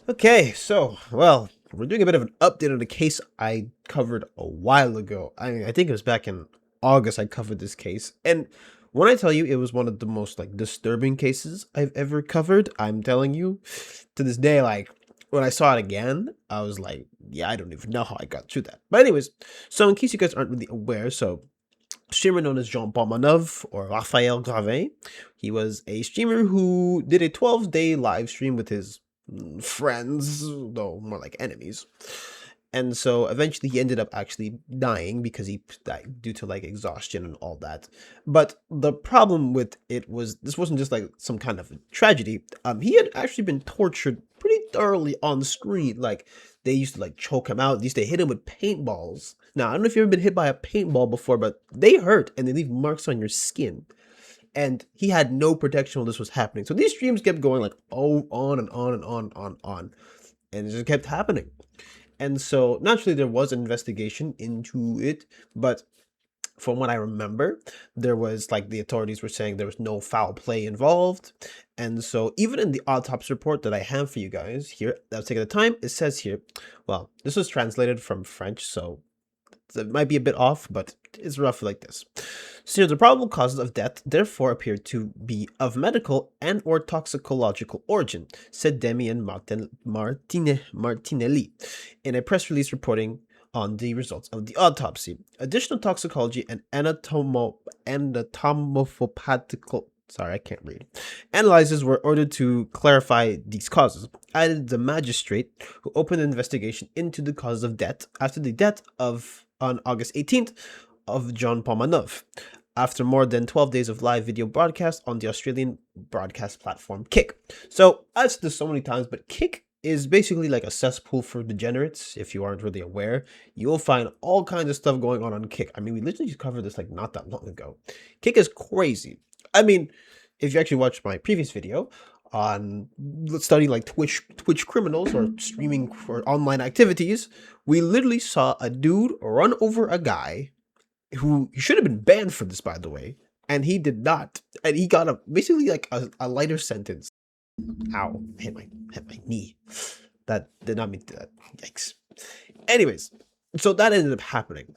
Okay, so, well, we're doing a bit of an update on the case I covered a while ago. I think it was back in August I covered this case. And when I tell you it was one of the most like disturbing cases I've ever covered, I'm telling you, to this day, like when I saw it again, I was like, yeah, I don't even know how I got through that. But anyways, so in case you guys aren't really aware, so streamer known as Jean Paul Manov or Raphael Gravin. He was a streamer who did a 12-day live stream with his friends, though more like enemies. And so eventually he ended up actually dying because he died due to like exhaustion and all that. But the problem with it was this wasn't just like some kind of tragedy. He had actually been tortured pretty thoroughly on screen. Like they used to like choke him out. They used to hit him with paintballs. Now I don't know if you've ever been hit by a paintball before, but they hurt and they leave marks on your skin. And he had no protection while this was happening. So these streams kept going like on and on and on. And it just kept happening. And so naturally there was an investigation into it, but from what I remember, there was like the authorities were saying there was no foul play involved. And so even in the autopsy report that I have for you guys here, that was taking the time, it says here, well, this was translated from French, so it might be a bit off, but it's roughly like this. So the probable causes of death therefore appear to be of medical and or toxicological origin, said Damien Martinelli in a press release reporting on the results of the autopsy. Additional toxicology and anatomopathological analyses were ordered to clarify these causes, added the magistrate who opened an investigation into the causes of death after the death of on August 18th of Jean Paul Manov, after more than 12 days of live video broadcast on the Australian broadcast platform Kick. So I've said this so many times, but Kick is basically like a cesspool for degenerates. If you aren't really aware, you'll find all kinds of stuff going on Kick. I mean, we literally just covered this like not that long ago. Kick is crazy. I mean, if you actually watched my previous video on studying like Twitch criminals or streaming for online activities, we literally saw a dude run over a guy who should have been banned for this, by the way, and he did not, and he got basically like a lighter sentence. Ow! Hit my knee. That did not mean that. Yikes. Anyways, so that ended up happening.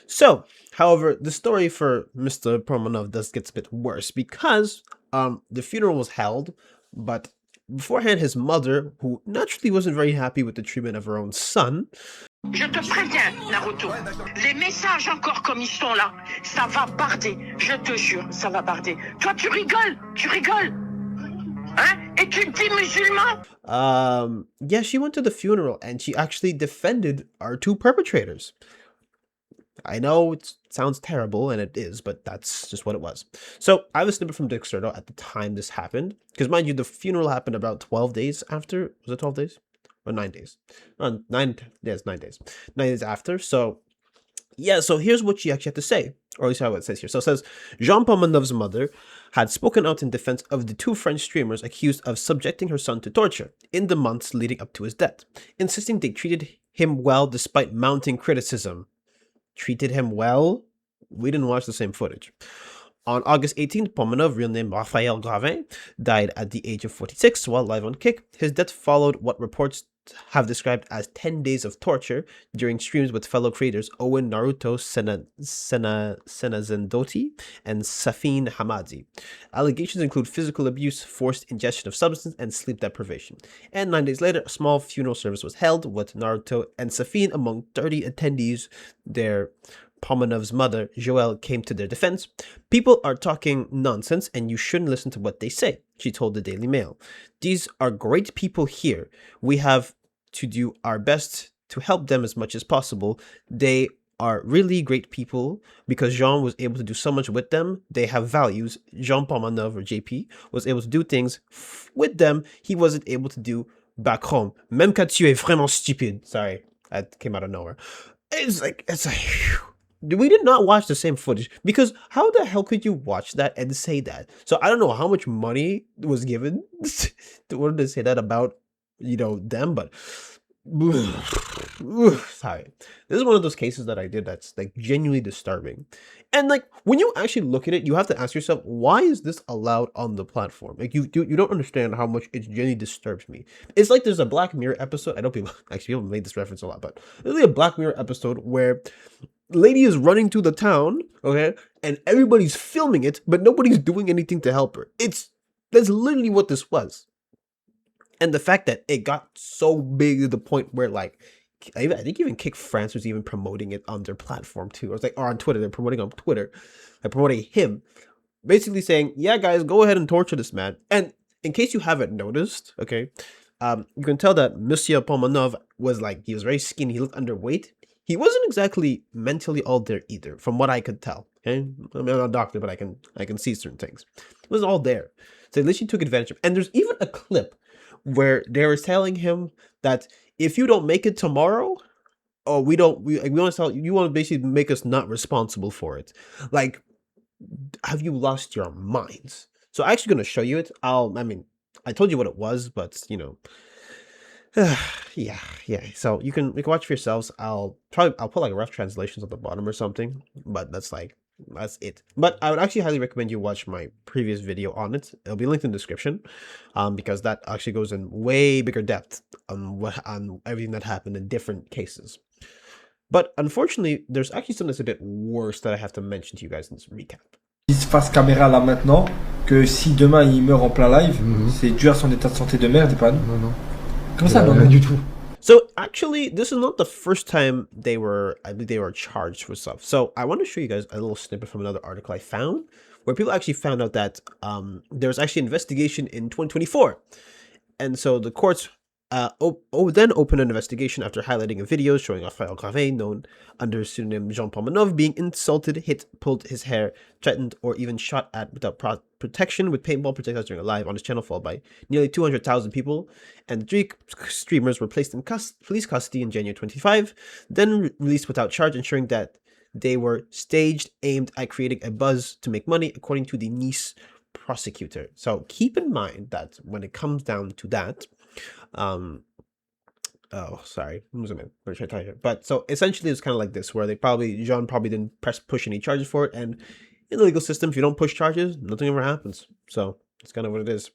So, however, the story for Mr. Promanov gets a bit worse because the funeral was held, but beforehand his mother, who naturally wasn't very happy with the treatment of her own son. Je te préviens, Naruto. Les messages encore comme ils sont là, ça va barder. Je te jure, ça va barder. Toi, tu rigoles. Hein? Et tu te dis musulman? Yeah, she went to the funeral and she actually defended our two perpetrators. I know it sounds terrible, and it is, but that's just what it was. So I have a snippet from Dexerto at the time this happened, because mind you, the funeral happened about 12 days after. Was it 12 days? Or 9 days? 9 days. 9 days. 9 days after. So yeah, so here's what she actually had to say, or at least how it says here. So it says, Jean-Paul Manov's mother had spoken out in defense of the two French streamers accused of subjecting her son to torture in the months leading up to his death, insisting they treated him well despite mounting criticism. Treated him well? We didn't watch the same footage. On August 18th, Pomanov, real name Raphael Gravin, died at the age of 46 while live on Kick. His death followed what reports have described as 10 days of torture during streams with fellow creators Owen Naruto Senazendoti and Safin Hamadi. Allegations include physical abuse, forced ingestion of substance, and sleep deprivation. And 9 days later, a small funeral service was held with Naruto and Safin among 30 attendees. Their Pomanov's mother, Joelle, came to their defense. People are talking nonsense and you shouldn't listen to what they say, she told the Daily Mail. These are great people here. We have to do our best to help them as much as possible. They are really great people because Jean was able to do so much with them. They have values. Jean Pomanov, or JP, was able to do things with them he wasn't able to do back home. Même quand tu es vraiment stupide. Sorry, that came out of nowhere. It's like, whew. We did not watch the same footage because how the hell could you watch that and say that? So I don't know how much money was given to order to say that about, them, but Sorry. This is one of those cases that I did that's like genuinely disturbing. And like when you actually look at it, you have to ask yourself, why is this allowed on the platform? Like you don't understand how much it genuinely disturbs me. It's like there's a Black Mirror episode. I know people actually people made this reference a lot, but there's like a Black Mirror episode where lady is running through the town, okay, and everybody's filming it, but nobody's doing anything to help her. That's literally what this was. And the fact that it got so big to the point where like I think even Kick France was even promoting it on their platform too. Or it's like or on Twitter, they're promoting on Twitter, like promoting him, basically saying, "Yeah, guys, go ahead and torture this man." And in case you haven't noticed, okay, you can tell that Monsieur Pomanov was like he was very skinny, he looked underweight. He wasn't exactly mentally all there either, from what I could tell. Okay, I mean, I'm not a doctor, but I can see certain things. It was all there. So at least he took advantage of. And there's even a clip where they were telling him that if you don't make it tomorrow, or we want to tell you want to basically make us not responsible for it. Like, have you lost your minds? So I'm actually going to show you it. I told you what it was, but yeah. So you can watch for yourselves. I'll put like rough translations at the bottom or something, but that's it. But I would actually highly recommend you watch my previous video on it. It'll be linked in the description, because that actually goes in way bigger depth on everything that happened in different cases. But unfortunately, there's actually something that's a bit worse that I have to mention to you guys in this recap. Face caméra là maintenant, que si demain il meurt en plein live, c'est dû à son état de santé de merde et pas nous. Non. Comment ça, non, rien du tout. So actually, this is not the first time I believe they were charged with stuff. So I want to show you guys a little snippet from another article I found where people actually found out that there was actually an investigation in 2024. And so the courts then opened an investigation after highlighting a video showing Raphael Gravé, known under pseudonym Jean Pomanov, being insulted, hit, pulled his hair, threatened, or even shot at without protection with paintball projectiles during a live on his channel, followed by nearly 200,000 people. And 3 streamers were placed in police custody in January 25, then released without charge, ensuring that they were staged, aimed at creating a buzz to make money, according to the Nice prosecutor. So keep in mind that when it comes down to that, oh sorry, but so essentially it's kind of like this, where Jean probably didn't push any charges for it, and in the legal system, if you don't push charges, nothing ever happens. So it's kind of what it is.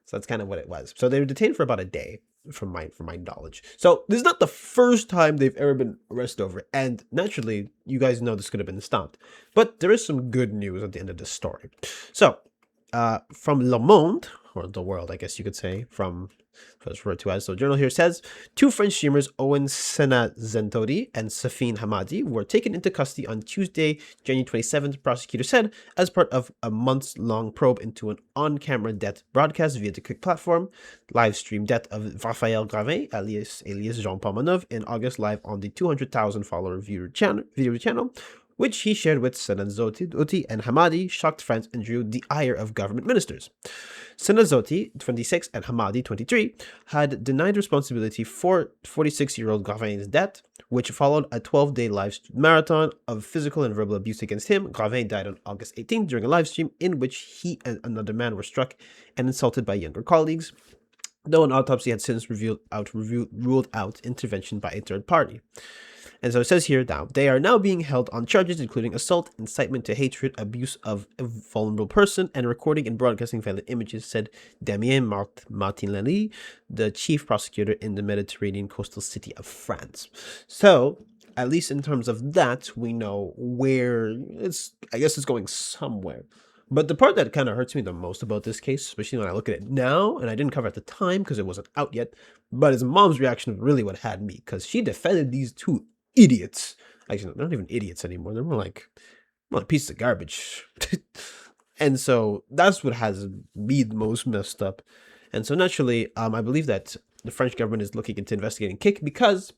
So that's kind of what it was. So they were detained for about a day, from my knowledge. So this is not the first time they've ever been arrested over it, and naturally you guys know this could have been stopped, but there is some good news at the end of this story. So from Le Monde, or The World, I guess you could say, from what's referred to as. So the journal here says 2 French streamers, Owen Senazentori and Safine Hamadi, were taken into custody on Tuesday, January 27th, prosecutor said, as part of a months-long probe into an on-camera death broadcast via the Kick platform. Live stream death of Raphael Gravé, alias Jean Pomanov, in August, live on the 200,000 follower video channel, which he shared with Senazotti and Hamadi, shocked France and drew the ire of government ministers. Senazotti, 26, and Hamadi, 23, had denied responsibility for 46-year-old Gravé's death, which followed a 12-day live marathon of physical and verbal abuse against him. Gravé died on August 18th during a live stream in which he and another man were struck and insulted by younger colleagues, though an autopsy had since ruled out intervention by a third party. And so it says here now, they are now being held on charges including assault, incitement to hatred, abuse of a vulnerable person, and recording and broadcasting violent images, said Damien Martinelli, the chief prosecutor in the Mediterranean coastal city of France. So, at least in terms of that, we know where I guess it's going somewhere. But the part that kind of hurts me the most about this case, especially when I look at it now, and I didn't cover at the time because it wasn't out yet, but his mom's reaction is really what had me, because she defended these 2 idiots. Actually, they're not even idiots anymore. They're more like pieces of garbage. And so that's what has me the most messed up. And so naturally, I believe that the French government is looking into investigating Kick because,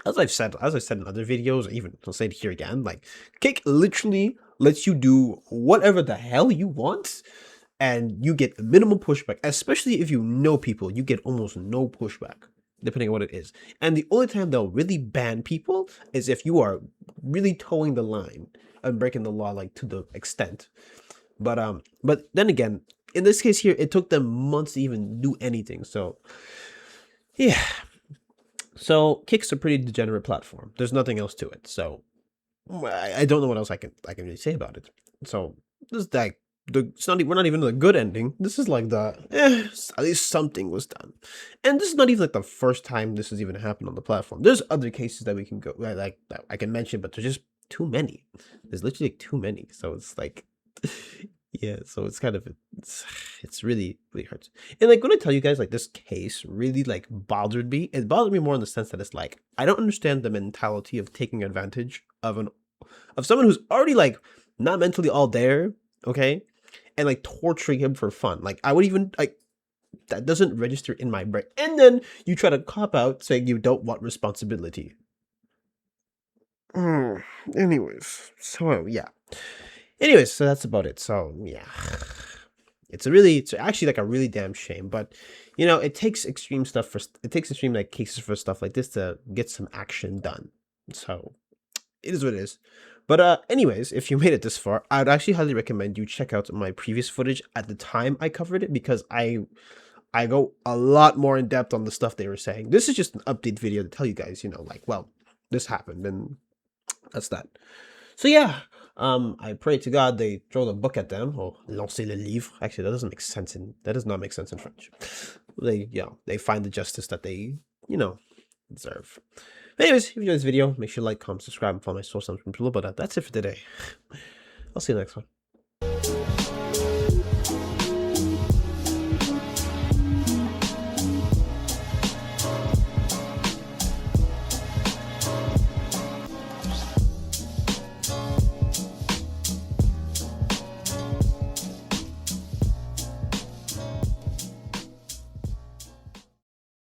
as I said in other videos, even I'll say it here again, like Kick literally lets you do whatever the hell you want, and you get minimal pushback. Especially if you know people, you get almost no pushback, depending on what it is. And the only time they'll really ban people is if you are really towing the line and breaking the law, like to the extent. But then again, in this case here, it took them months to even do anything. So yeah, So Kick's a pretty degenerate platform. There's nothing else to it. So I don't know what else I can really say about it. So this is like we're not even the good ending. This is like at least something was done. And this is not even like the first time this has even happened on the platform. There's other cases that we can go like that I can mention, but there's just too many. There's literally too many. So it's like yeah, so it's kind of it's really hurts. And like when I tell you guys like this case really like bothered me, it bothered me more in the sense that it's like I don't understand the mentality of taking advantage of someone who's already like not mentally all there, okay, and like torturing him for fun. Like I would even like that doesn't register in my brain. And then you try to cop out saying you don't want responsibility. Anyways, so yeah. Anyways, so that's about it. So yeah, it's actually like a really damn shame. But you know, it takes extreme like cases for stuff like this to get some action done. So it is what it is. But anyways, if you made it this far, I would actually highly recommend you check out my previous footage at the time I covered it, because I go a lot more in depth on the stuff they were saying. This is just an update video to tell you guys, you know, like, well, this happened and that's that. So yeah, I pray to God they throw the book at them, or lancer le livre. Actually, that does not make sense in French. They find the justice that they, deserve. Anyways, if you enjoyed this video, make sure to like, comment, subscribe, and follow my social media below. But that's it for today. I'll see you next one.